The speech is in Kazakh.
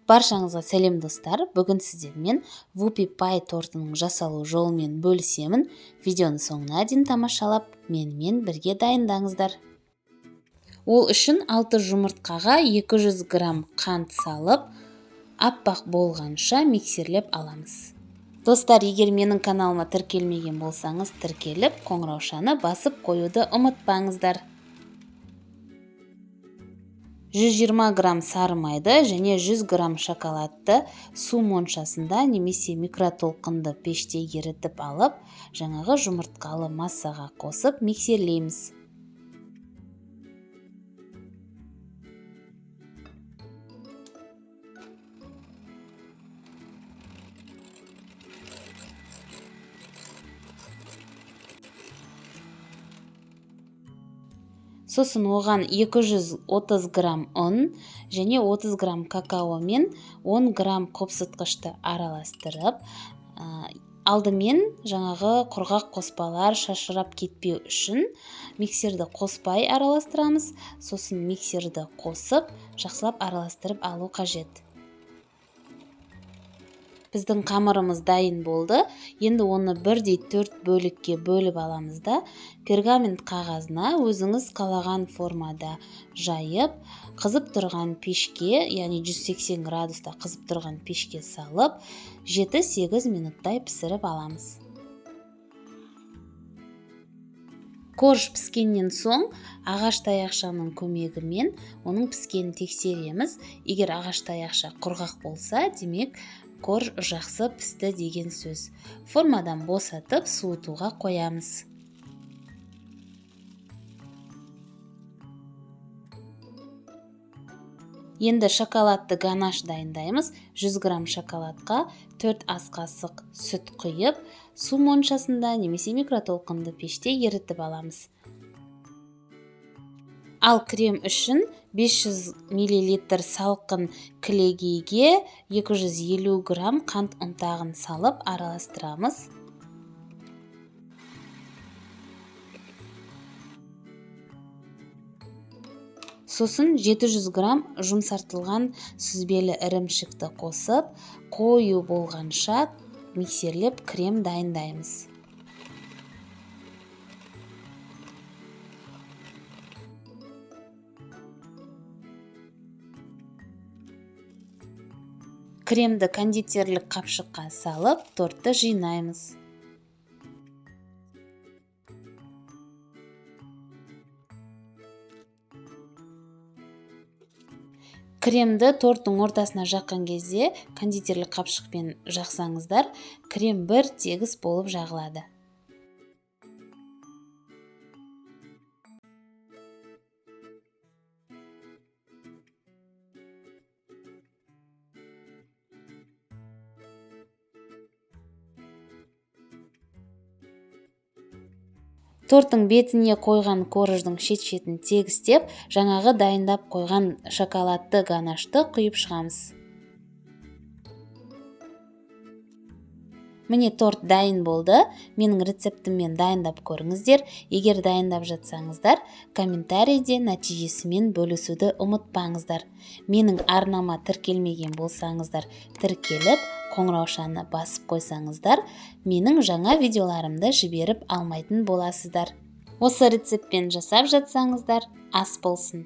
Баршаңызға сәлем достар. Бүгін сіздермен Whoopie Pie тортының жасалу жолымен бөлісемін. Видеоны соңына дейін тамашалап, менімен бірге дайындаңыздар. Ол үшін 6 жұмыртқаға 200 грамм қант салып, аппақ болғанша миксерлеп аламыз. Достар, егер менің каналыма тіркелмеген болсаңыз, тіркеліп, қоңыраушаны басып қоюды ұмытпаңыздар. 120 грамм сары майды және 100 грамм шоколадты су моншасында немесе микротолқынды пеште ерітіп алып, жаңағы жұмыртқалы массаға қосып миксерлейміз. Сосын оған 230 грамм ұн және 30 грамм какао мен 10 грамм қопсытқышты араластырып, алдымен жаңағы құрғақ қоспалар шашырап кетпеу үшін миксерді қоспай араластырамыз. Сосын миксерді қосып, жақсылап араластырып алу қажет. Біздің қамырымыз дайын болды. Енді оны 1/4 бөлікке бөліп аламыз да, пергамент қағазына өзіңіз қалаған формада жайып, қызып тұрған пешке, яғни 180 градуста қызып тұрған пешке салып, 7-8 минуттай пісіріп аламыз. Корж піскеннен соң ағаш таяқшаның көмегімен оның піскенін тексереміз. Егер ағаш таяқша құрғақ болса, демек корж жақсы пісті деген сөз. Формадан босатып суытуға қоямыз. Енді шоколадты ганаш дайындаймыз. 100 грамм шоколадқа 4 ас қасық сүт құйып, су моншасында немесе микротолқынды пеште ерітіп аламыз. Ал крем үшін 500 мл салқын кілегейге 250 грамм қант ұнтағын салып араластырамыз. Сосын 700 грамм жұмсартылған сүзбелі ірімшікті қосып, қою болғанша миксерлеп крем дайындаймыз. Кремді кондитерлік қапшыққа салып, тортты жинаймыз. Кремді торттың ортасына жаққан кезде кондитерлік қапшықпен жақсаңыздар, крем бір тегіс болып жағылады. Торттың бетіне қойған корждың шет-шетін тегістеп, жаңағы дайындап қойған шоколадты ганашты құйып шығамыз. Міне торт дайын болды. Менің рецептіммен дайындап көріңіздер. Егер дайындап жатсаңыздар, комментарийде нәтижесімен бөлісуді ұмытпаңыздар. Менің арнама тіркелмеген болсаңыздар, тіркеліп, қоңыраушаны басып қойсаңыздар, менің жаңа видеоларымды жіберіп алмайтын боласыздар. Осы рецептпен жасап жатсаңыздар, ас болсын.